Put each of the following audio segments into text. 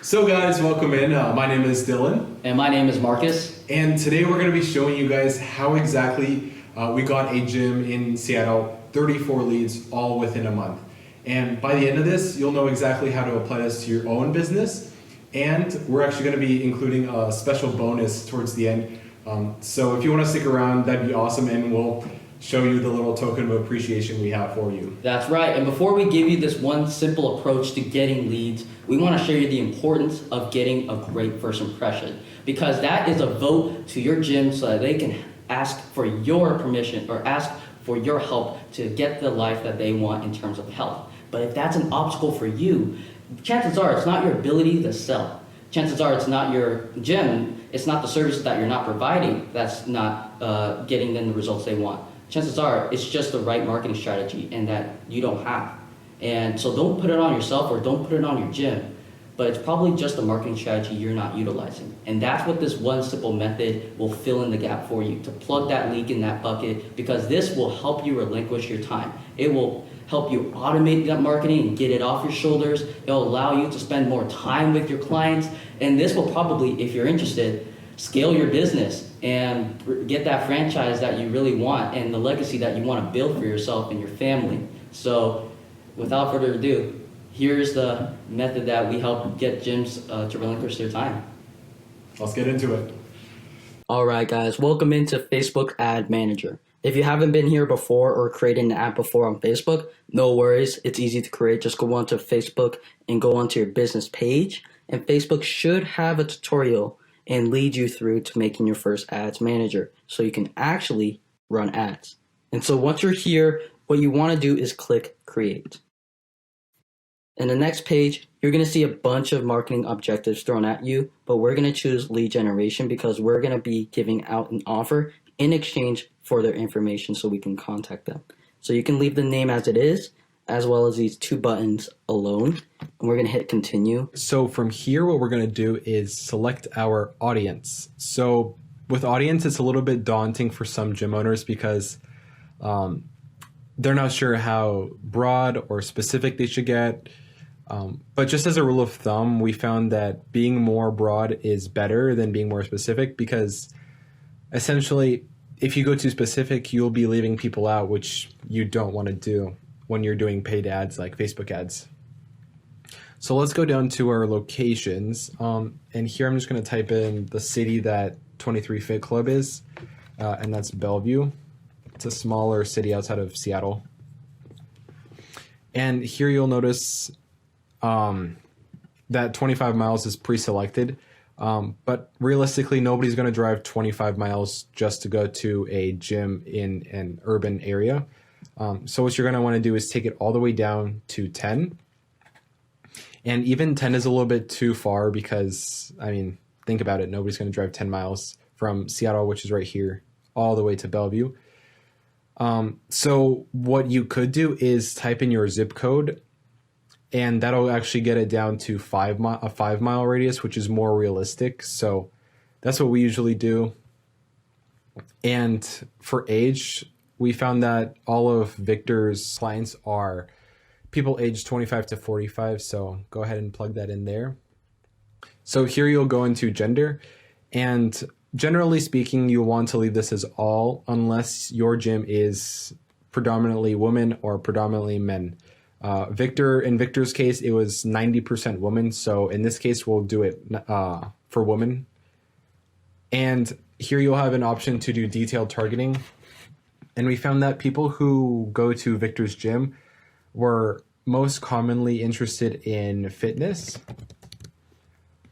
So guys, welcome in. My name is Dylan. And my name is Marcus. And today we're going to be showing you guys how exactly we got a gym in Seattle, 34 leads all within a month. And by the end of this, you'll know exactly how to apply this to your own business. And we're actually going to be including a special bonus towards the end. So if you want to stick around, that'd be awesome. And we'll show you the little token of appreciation we have for you. That's right. And before we give you this one simple approach to getting leads, we want to show you the importance of getting a great first impression, because that is a vote to your gym so that they can ask for your permission or ask for your help to get the life that they want in terms of health. But if that's an obstacle for you, chances are it's not your ability to sell. Chances are it's not your gym, it's not the services that you're not providing that's not getting them the results they want. Chances are it's just the right marketing strategy and that you don't have. And so don't put it on yourself or don't put it on your gym, but it's probably just a marketing strategy you're not utilizing. And that's what this one simple method will fill in the gap for you, to plug that leak in that bucket, because this will help you relinquish your time. It will help you automate that marketing and get it off your shoulders. It'll allow you to spend more time with your clients. And this will probably, if you're interested, scale your business and get that franchise that you really want and the legacy that you want to build for yourself and your family. So without further ado, here's the method that we help get gyms to relinquish their time. Let's get into it. All right, guys, welcome into Facebook Ad Manager. If you haven't been here before or created an ad before on Facebook, no worries. It's easy to create. Just go onto Facebook and go onto your business page. And Facebook should have a tutorial and lead you through to making your first ads manager so you can actually run ads. And so once you're here, what you want to do is click Create. In the next page, you're going to see a bunch of marketing objectives thrown at you, but we're going to choose lead generation because we're going to be giving out an offer in exchange for their information so we can contact them. So you can leave the name as it is, as well as these two buttons alone. And we're going to hit continue. So from here, what we're going to do is select our audience. So with audience, it's a little bit daunting for some gym owners because they're not sure how broad or specific they should get. But just as a rule of thumb, we found that being more broad is better than being more specific, because essentially, if you go too specific, you'll be leaving people out, which you don't want to do when you're doing paid ads like Facebook ads. So let's go down to our locations. And here I'm just going to type in the city that 23 Fit Club is, and that's Bellevue. It's a smaller city outside of Seattle. And here you'll notice that 25 miles is pre-selected. But realistically, nobody's going to drive 25 miles just to go to a gym in an urban area. So what you're going to want to do is take it all the way down to 10. And even 10 is a little bit too far because, I mean, think about it. Nobody's going to drive 10 miles from Seattle, which is right here, all the way to Bellevue. So what you could do is type in your zip code, and that'll actually get it down to a 5-mile radius, which is more realistic. So that's what we usually do. And for age, we found that all of Victor's clients are people aged 25 to 45. So go ahead and plug that in there. So here you'll go into gender, and generally speaking, you'll want to leave this as all unless your gym is predominantly women or predominantly men. In Victor's case, it was 90% women. So in this case, we'll do it for women. And here you'll have an option to do detailed targeting. And we found that people who go to Victor's gym were most commonly interested in fitness.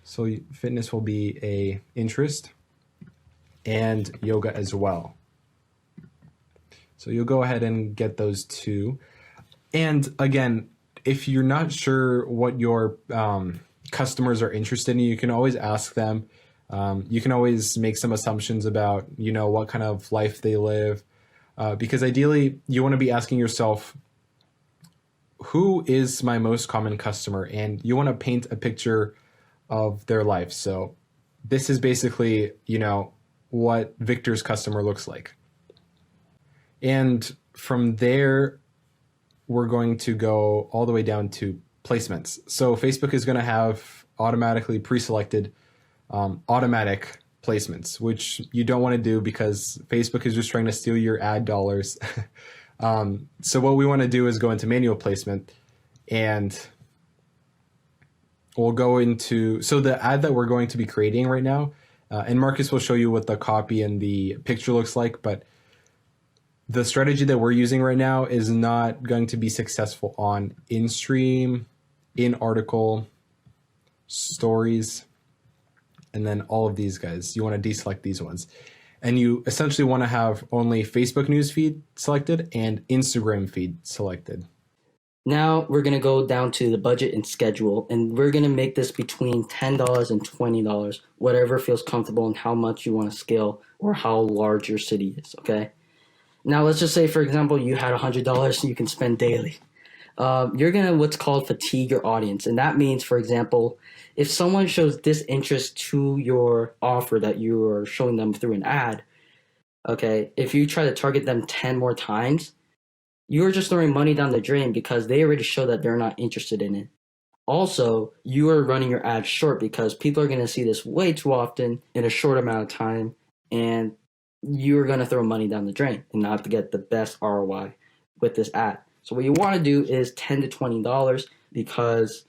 So fitness will be a interest, and yoga as well. So you'll go ahead and get those two. And again, if you're not sure what your customers are interested in, you can always ask them. You can always make some assumptions about, what kind of life they live. Because ideally, you want to be asking yourself, who is my most common customer? And you want to paint a picture of their life. So this is basically, what Victor's customer looks like. And from there, we're going to go all the way down to placements. So Facebook is going to have automatically pre-selected automatic placements, which you don't want to do because Facebook is just trying to steal your ad dollars. So what we want to do is go into manual placement, and we'll go into, so the ad that we're going to be creating right now, and Marcus will show you what the copy and the picture looks like, but the strategy that we're using right now is not going to be successful on in-stream, in-article, stories, and then all of these guys. You want to deselect these ones. And you essentially want to have only Facebook news feed selected and Instagram feed selected. Now we're going to go down to the budget and schedule, and we're going to make this between $10 and $20, whatever feels comfortable and how much you want to scale or how large your city is, okay? Now let's just say, for example, you had $100 you can spend daily. You're going to what's called fatigue your audience, and that means, for example, if someone shows disinterest to your offer that you are showing them through an ad, okay, if you try to target them 10 more times, you're just throwing money down the drain because they already show that they're not interested in it. Also, you are running your ad short because people are going to see this way too often in a short amount of time, and you're going to throw money down the drain and not to get the best ROI with this ad. So what you want to do is $10 to $20 because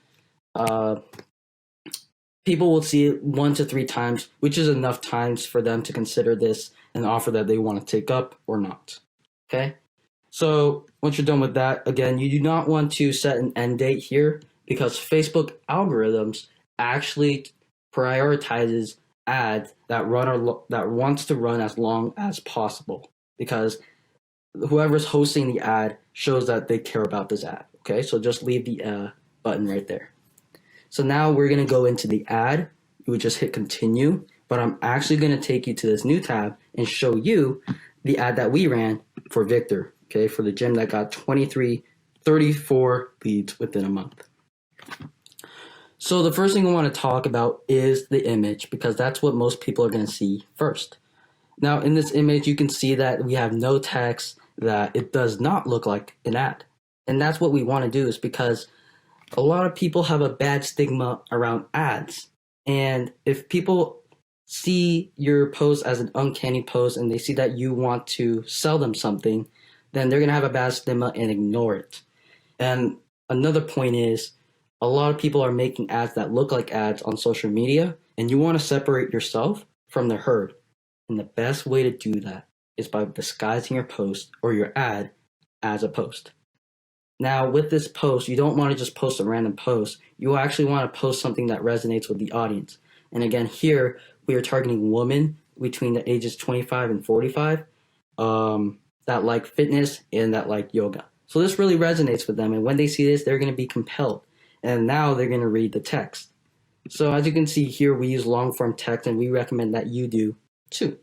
people will see it 1 to 3 times, which is enough times for them to consider this an offer that they want to take up or not. Okay? So once you're done with that, again, you do not want to set an end date here because Facebook algorithms actually prioritizes ads that that wants to run as long as possible because whoever's hosting the ad shows that they care about this ad. Okay, so just leave the button right there. So now we're going to go into the ad. You would just hit continue, but I'm actually going to take you to this new tab and show you the ad that we ran for Victor, okay, for the gym that got 34 leads within a month. So the first thing I want to talk about is the image because that's what most people are going to see first. Now in this image, you can see that we have no text, that it does not look like an ad. And that's what we want to do is because a lot of people have a bad stigma around ads. And if people see your post as an uncanny post and they see that you want to sell them something, then they're going to have a bad stigma and ignore it. And another point is a lot of people are making ads that look like ads on social media, and you want to separate yourself from the herd. And the best way to do that is by disguising your post or your ad as a post. Now, with this post, you don't want to just post a random post. You actually want to post something that resonates with the audience. And again, here we are targeting women between the ages 25 and 45 that like fitness and that like yoga. So this really resonates with them. And when they see this, they're going to be compelled. And now they're going to read the text. So as you can see here, we use long form text, and we recommend that you do too.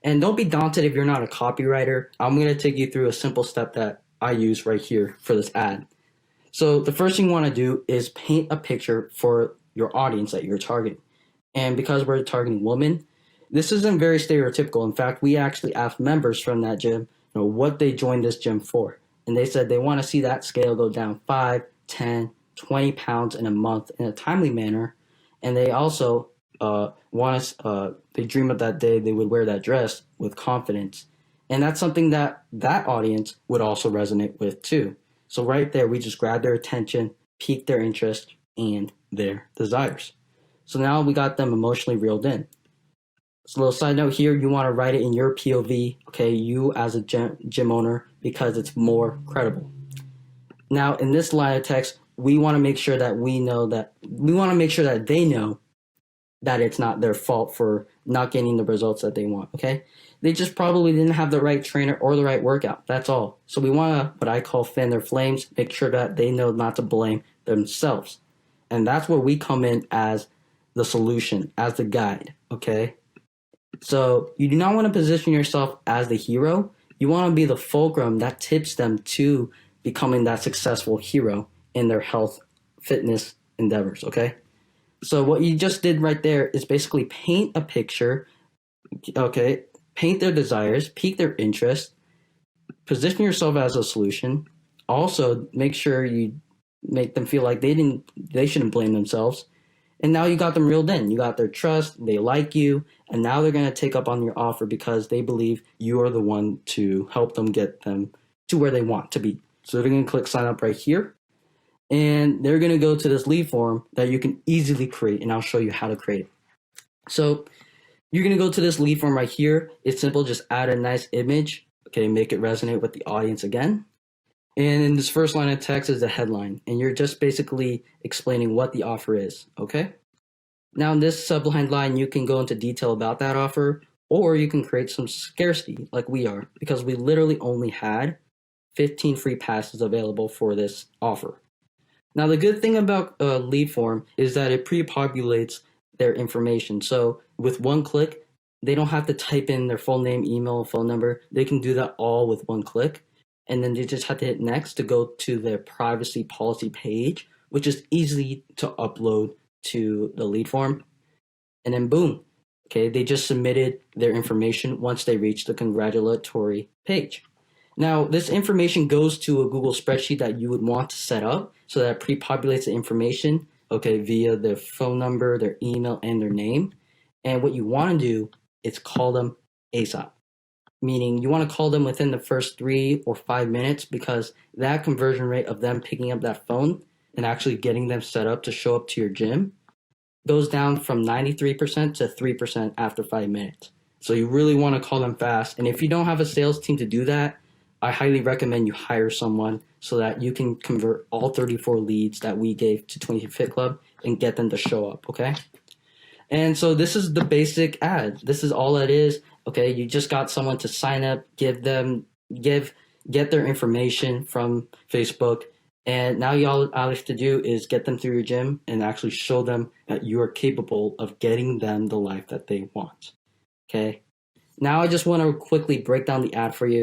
And don't be daunted if you're not a copywriter. I'm going to take you through a simple step that I use right here for this ad. So the first thing you want to do is paint a picture for your audience that you're targeting. And because we're targeting women, this isn't very stereotypical. In fact, we actually asked members from that gym, what they joined this gym for. And they said they want to see that scale go down 5, 10, 20 pounds in a month in a timely manner. And they also they dream of that day they would wear that dress with confidence. And that's something that audience would also resonate with too. So right there, we just grab their attention, pique their interest and their desires. So now we got them emotionally reeled in. So a little side note here, you want to write it in your POV, okay, you as a gym owner, because it's more credible. Now in this line of text, we want to make sure that they know that it's not their fault for not getting the results that they want, okay? They just probably didn't have the right trainer or the right workout, that's all. So we want to, what I call fan their flames, make sure that they know not to blame themselves. And that's where we come in as the solution, as the guide, okay? So you do not want to position yourself as the hero. You want to be the fulcrum that tips them to becoming that successful hero in their health, fitness endeavors, okay? So what you just did right there is basically paint a picture, okay? Paint their desires, pique their interest, position yourself as a solution. Also, make sure you make them feel like they shouldn't blame themselves. And now you got them reeled in. You got their trust, they like you, and now they're going to take up on your offer because they believe you are the one to help them get them to where they want to be. So they're going to click sign up right here, and they're going to go to this lead form that you can easily create, and I'll show you how to create it. So you're going to go to this lead form right here. It's simple, just add a nice image, okay, make it resonate with the audience again. And in this first line of text is the headline, and you're just basically explaining what the offer is, okay? Now in this subline line, you can go into detail about that offer, or you can create some scarcity like we are, because we literally only had 15 free passes available for this offer. Now the good thing about a lead form is that it pre-populates their information. So with one click, they don't have to type in their full name, email, phone number. They can do that all with one click. And then they just have to hit next to go to their privacy policy page, which is easy to upload to the lead form. And then boom, okay, they just submitted their information once they reach the congratulatory page. Now, this information goes to a Google spreadsheet that you would want to set up so that it pre-populates the information, okay, via their phone number, their email, and their name. And what you want to do is call them ASAP. Meaning you want to call them within the first 3 or 5 minutes, because that conversion rate of them picking up that phone and actually getting them set up to show up to your gym goes down from 93% to 3% after 5 minutes. So you really want to call them fast. And if you don't have a sales team to do that, I highly recommend you hire someone so that you can convert all 34 leads that we gave to 20 Fit Club and get them to show up, okay? And so this is the basic ad. This is all it is. Okay, you just got someone to sign up, get their information from Facebook, and now all you have to do is get them through your gym and actually show them that you are capable of getting them the life that they want. Okay, now I just want to quickly break down the ad for you.